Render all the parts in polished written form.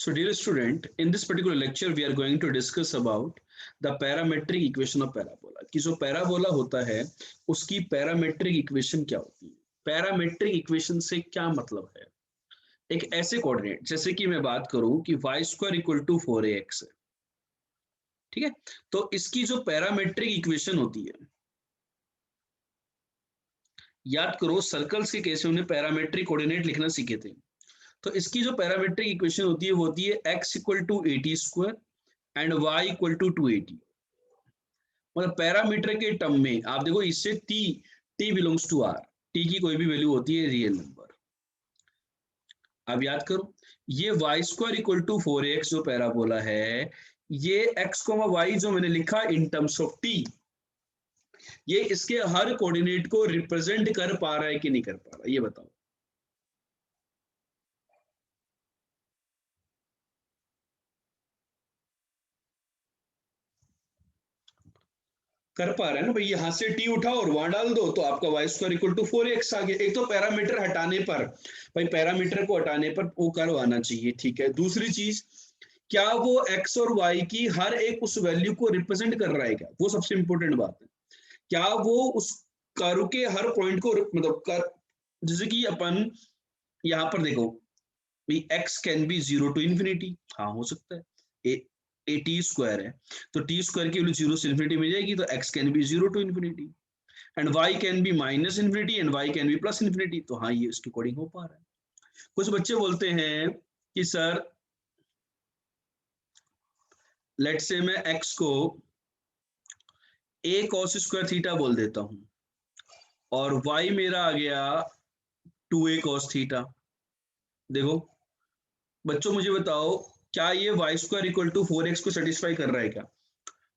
So dear student, in this particular lecture we are going to discuss about the parametric equation of parabola. कि जो parabola होता है उसकी parametric equation क्या होती है, parametric equation से क्या मतलब है। एक ऐसे कोऑर्डिनेट जैसे कि मैं बात करूं कि y square equal to 4ax है, ठीक है। तो इसकी जो पैरामेट्रिक इक्वेशन होती है, याद करो सर्कल्स के केस में हमने पैरामेट्रिक कोऑर्डिनेट लिखना सीखे थे। तो इसकी जो पैरामेट्रिक इक्वेशन होती है वो होती है x equal to 80 square and y equal to 280। मतलब पैरामीटर के टर्म में आप देखो, इससे t belongs to r, t की कोई भी वैल्यू होती है रियल नंबर। अब याद करो, ये y square equal to 4ax जो पैराबोला है, ये x, y जो मैंने लिखा इन टर्म्स ऑफ t, ये इसके हर कोऑर्डिनेट को रिप्रेजेंट कर पा रहा है कि नहीं कर पा रहा, ये बताओ। कर पा रहा है ना भाई, यहां से t उठाओ और वहां डाल दो तो आपका y square equal to 4x आ गया। एक तो पैरामीटर हटाने पर, भाई पैरामीटर को हटाने पर वो कर्व आना चाहिए, ठीक है। दूसरी चीज, क्या वो x और y की हर एक उस वैल्यू को रिप्रेजेंट कर रहा है क्या, वो सबसे इंपॉर्टेंट बात है। क्या वो उस कर्व के हर पॉइंट को मतलब जैसे कि अपन यहाँ पर देखो, भाई x can be 0 to infinity, हाँ हो सकता है। ए टी स्क्वायर है तो टी स्क्वायर की वैल्यू 0 से इन्फिनिटी मिल जाएगी, तो x can be 0 to infinity and y can be minus infinity and y can be plus infinity. तो हाँ, ये इसके अकॉर्डिंग हो पा रहा है। कुछ बच्चे बोलते हैं कि सर लेट्स से मैं x को a cos स्क्वायर थीटा बोल देता हूं और y मेरा आ गया 2a cos थीटा। देखो बच्चों मुझे बताओ, क्या ये y square equal to 4x को सेटिस्फाई कर रहा है क्या।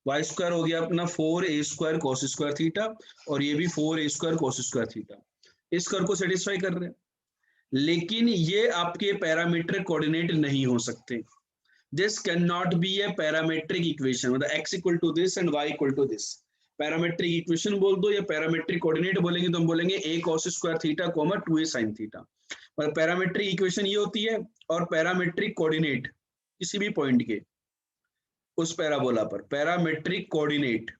y स्क्वायर हो गया अपना 4a square cos square theta और ये भी 4a square cos square theta, इस कर्व को सेटिस्फाई कर रहे हैं। लेकिन ये आपके पैरामीट्रिक कोऑर्डिनेट नहीं हो सकते। This can not be a parametric equation, मतलब x equal to this and y equal to this. Parametric equation बोल दो या पैरामेट्रिक कोऑर्डिनेट बोलेंगे तो हम बोलेंगे a cos square theta comma 2a sin theta. मतलब पैरामेट्रिक इक्वेशन ये होती है और पैरामेट्रिक कोऑर्डिनेट किसी भी पॉइंट के उस पैराबोला पर parametric coordinate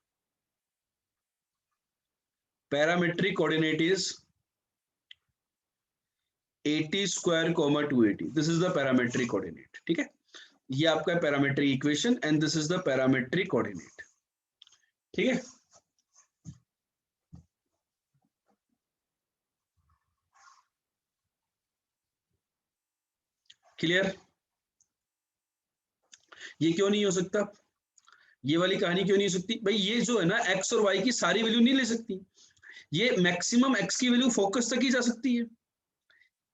is 80 square comma 280। This is the parametric coordinate, ठीक है। ये आपका parametric equation and this is the parametric coordinate, ठीक है। क्लियर। ये क्यों नहीं हो सकता, ये वाली कहानी क्यों नहीं हो सकती भाई। ये जो है ना x और y की सारी वैल्यू नहीं ले सकती, ये मैक्सिमम x की वैल्यू फोकस तक ही जा सकती है।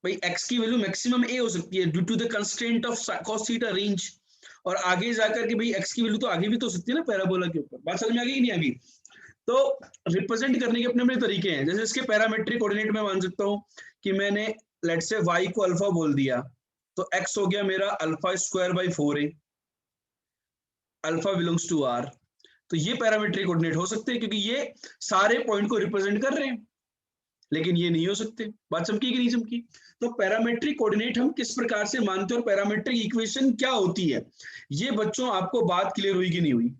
भाई x की वैल्यू मैक्सिमम a हो सकती है due to the constraint of cos theta range, और आगे जाकर के भाई x की वैल्यू तो आगे भी तो हो सकती है ना पैराबोला के ऊपर। बात समझ में आ गई कि नहीं आ गई। तो रिप्रेजेंट करने के अपने अपने तरीके हैं। जैसे इसके पैरामेट्रिक कोऑर्डिनेट में मान सकता हूं कि मैंने लेट से y को अल्फा बोल दिया तो x हो गया मेरा alpha square by 4a, alpha belongs to r। तो ये पैरामेट्रिक कोऑर्डिनेट हो सकते हैं क्योंकि ये सारे पॉइंट को रिप्रेजेंट कर रहे हैं, लेकिन ये नहीं हो सकते। बात चमकी कि नहीं चमकी। तो पैरामेट्रिक कोऑर्डिनेट हम किस प्रकार से मानते हैं और पैरामेट्रिक इक्वेशन क्या होती है, ये बच्चों आपको बात क्लियर हुई कि नहीं हुई।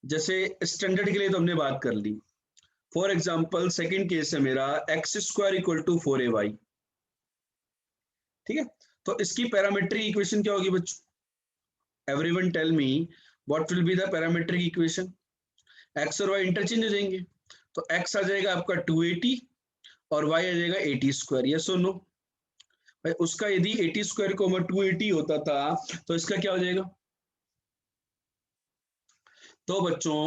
जैसे स्टैंडर्ड के लिए तो हमने बात कर ली। फॉर एग्जाम्पल सेकेंड केस है मेरा x square equal to 4ay, ठीक है। तो इसकी पैरामेट्रिक इक्वेशन क्या होगी बच्चों, everyone tell me what will be the parametric equation. X और वाई इंटरचेंज हो जाएंगे, तो एक्स आ जाएगा आपका 280 और वाई आ जाएगा 80 स्क्वायर। यस और नो भाई। उसका यदि 80 स्क्वायर को 280 होता था तो इसका क्या हो जाएगा। तो बच्चों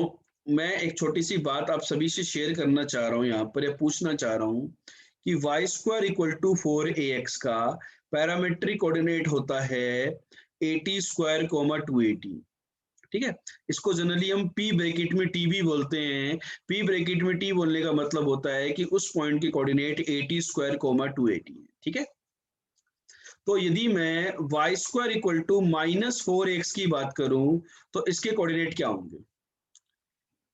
मैं एक छोटी सी बात आप सभी से शेयर करना चाह रहा हूं यहाँ पर, या पूछना चाह रहा हूं कि Y square equal to 4ax का पैरामेट्रिक कोऑर्डिनेट होता है 80 स्क्वायर कोमा 280, ठीक है। इसको जनरली हम p ब्रैकेट में t भी बोलते हैं। p ब्रैकेट में t बोलने का मतलब होता है कि उस पॉइंट के कोऑर्डिनेट 80 स्क्वायर कोमा 280 है, ठीक है। तो यदि मैं y square equal to -4x की बात करूं तो इसके कोऑर्डिनेट क्या होंगे।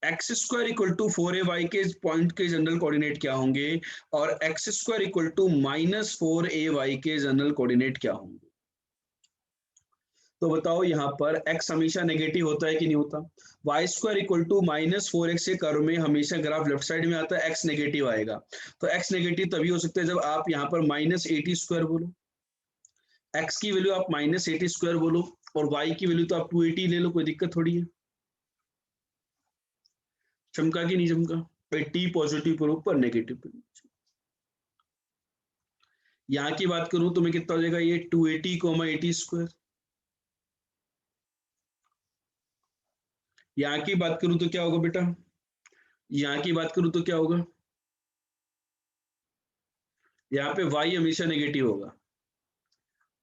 X square equal to 4ay के पॉइंट के जनरल कोऑर्डिनेट क्या होंगे और x square equal to -4ay के जनरल कोऑर्डिनेट क्या होंगे। तो बताओ यहाँ पर x हमेशा नेगेटिव होता है कि नहीं होता? Y square equal to -4x के कर्व में हमेशा ग्राफ लेफ्ट साइड में आता है, x नेगेटिव आएगा। तो x नेगेटिव तभी हो सकता है जब आप यहाँ पर -80² बोलो, x की वैल्यू आप -80² बोलो और y की वैल्यू तो आप 280 ले लो, कोई दिक्कत थोड़ी है। चमका कि नहीं चमका? t पॉजिटिव पर ऊपर, नेगेटिव पर नीचे। यहाँ की बात करूं तो मैं कितना हो जाएगा ये 280, 80²। यहाँ की बात करूं तो क्या होगा बेटा? यहाँ की बात करूं तो क्या होगा? यहाँ पे y हमेशा नेगेटिव होगा,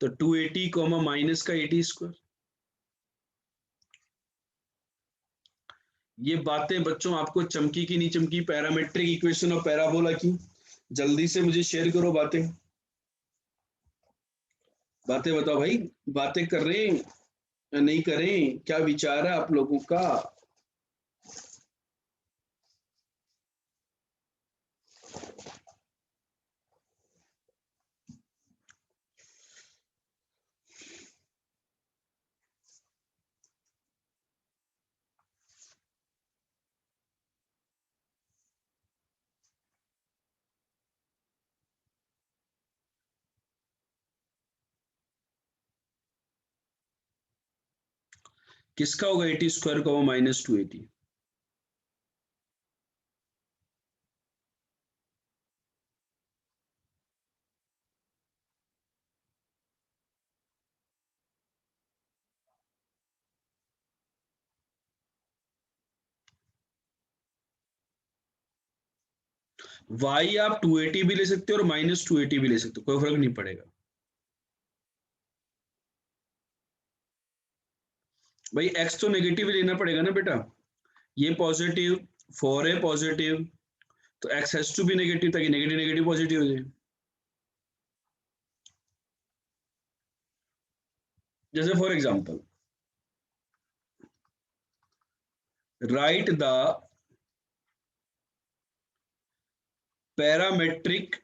तो 280 माइनस का 80²। ये बातें बच्चों आपको चमकी की नहीं चमकी? पैरामेट्रिक इक्वेशन और पैराबोला की, जल्दी से मुझे शेयर करो बातें। बातें बताओ भाई, बातें कर रहे हैं या नहीं करें? क्या विचार है आप लोगों का? किसका होगा 80² का वो -280? y आप 280 भी ले सकते हो और -280 भी ले सकते हो, कोई फर्क नहीं पड़ेगा भाई। x तो नेगेटिव ही लेना पड़ेगा ना बेटा, ये पॉजिटिव, 4 है पॉजिटिव, तो x has to be negative ताकि नेगेटिव नेगेटिव पॉजिटिव हो जाए। जैसे for example, right the parametric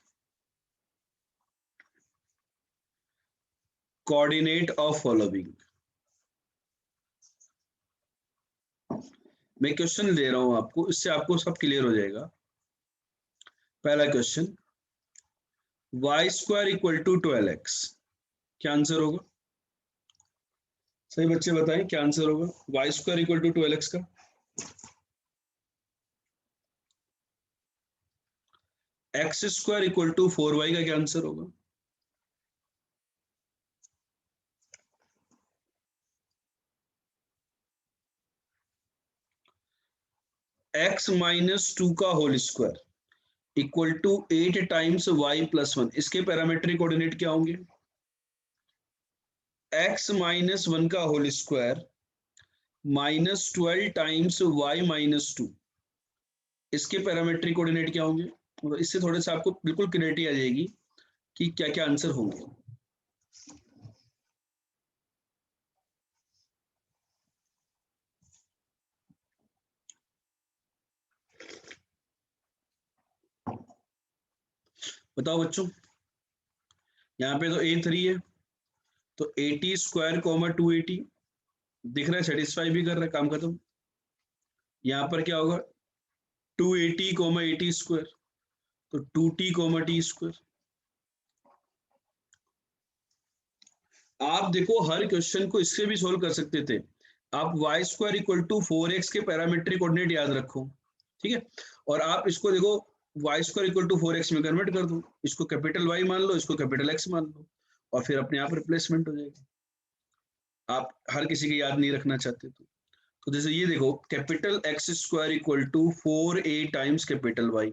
coordinate of following. मैं क्वेश्चन दे रहा हूं आपको, इससे आपको सब क्लियर हो जाएगा। पहला question, y² equal to 12x, क्या आंसर होगा? सही बच्चे बताएं क्या आंसर होगा y² इक्वल टू 12x का? x² इक्वल टू 4y का क्या आंसर होगा? x -2 का whole square equal to 8 times y + 1, इसके पैरामेट्रिक कोऑर्डिनेट क्या होंगे? x -1 का होल स्क्वायर -12 टाइम्स y -2, इसके पैरामेट्रिक कोऑर्डिनेट क्या होंगे? मतलब इससे थोड़े से आपको बिल्कुल क्लैरिटी आ जाएगी कि क्या क्या आंसर होंगे। बताओ बच्चों, यहाँ पे तो a3 है, तो 80² 280 दिख रहा है, सेटिस्फाई भी कर रहा है, काम खत्म। यहाँ पर क्या होगा? 280 80², तो 2t t²। आप देखो हर क्वेश्चन को इससे भी सोल्व कर सकते थे। आप y² इक्वल टू 4x के पैरामेट्रिक कोऑर्डिनेट याद रखो, ठीक है, और आप इसको देखो y² इक्वल टू 4x में कन्वर्ट कर दो, इसको कैपिटल Y मान लो, इसको कैपिटल X मान लो, और फिर अपने आप रिप्लेसमेंट हो जाएगी। आप हर किसी के याद नहीं रखना चाहते तो जैसे ये देखो, capital x² equal to 4a times capital Y,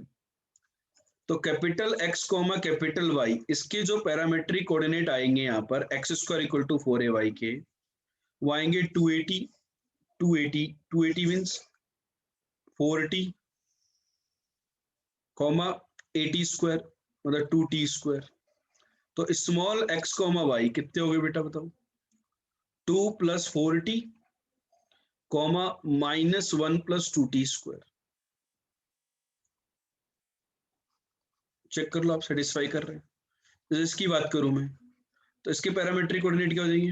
तो capital X comma capital Y, इसके जो पैरामेट्रिक कोऑर्डिनेट आएंगे यहाँ पर x² इक्वल टू 4ay के, वो आएंगे 280, 280, 280 मीन्स 4t कॉमा 80² मतलब 2t²। तो स्मॉल x कॉमा वाई कितने हो गए बेटा बताओ? 2 + 4t कॉमा -1 + 2t²। चेक कर लो, आप सेटिस्फाई कर रहे हैं? तो इसकी बात करूं मैं, तो इसके पैरामेट्रिक कोऑर्डिनेट क्या हो जाएंगे?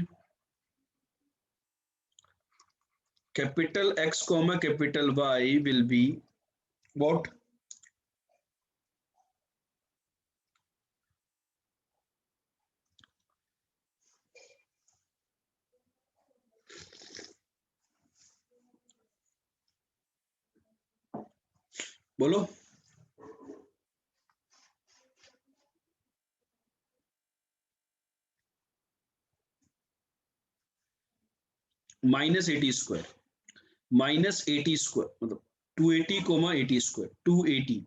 capital X comma capital Y will be what? बोलो। -80 स्क्वायर, -80 स्क्वायर मतलब 280 कोमा 80 स्क्वायर, 280।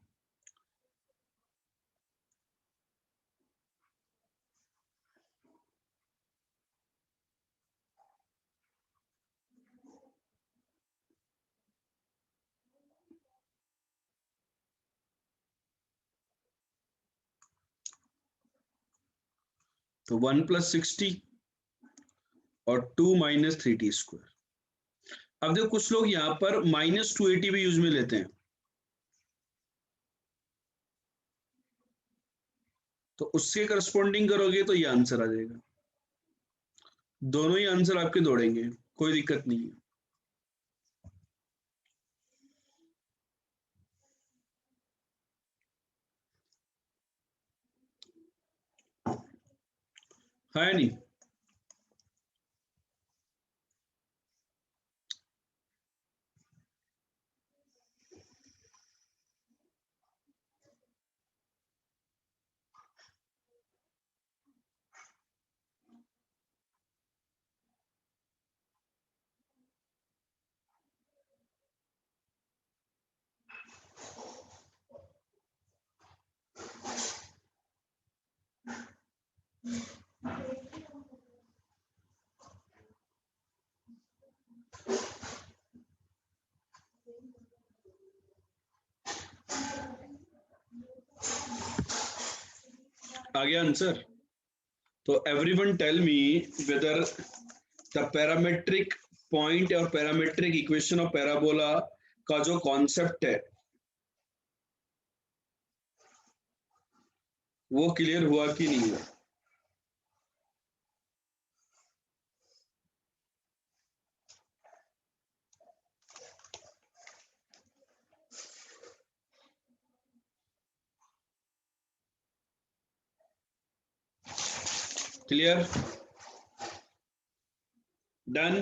तो 1+60 और 2 - 3t स्क्वायर। अब देखो कुछ लोग यहाँ पर -280 भी यूज में लेते हैं, तो उसके करस्पॉन्डिंग करोगे तो ये आंसर आ जाएगा। दोनों ही आंसर आपके दौड़ेंगे, कोई दिक्कत नहीं है। है नहीं? आ गया आंसर? तो everyone tell me whether the parametric point और पैरामेट्रिक इक्वेशन ऑफ पैराबोला का जो कॉन्सेप्ट है वो क्लियर हुआ कि नहीं हुआ? क्लियर? डन?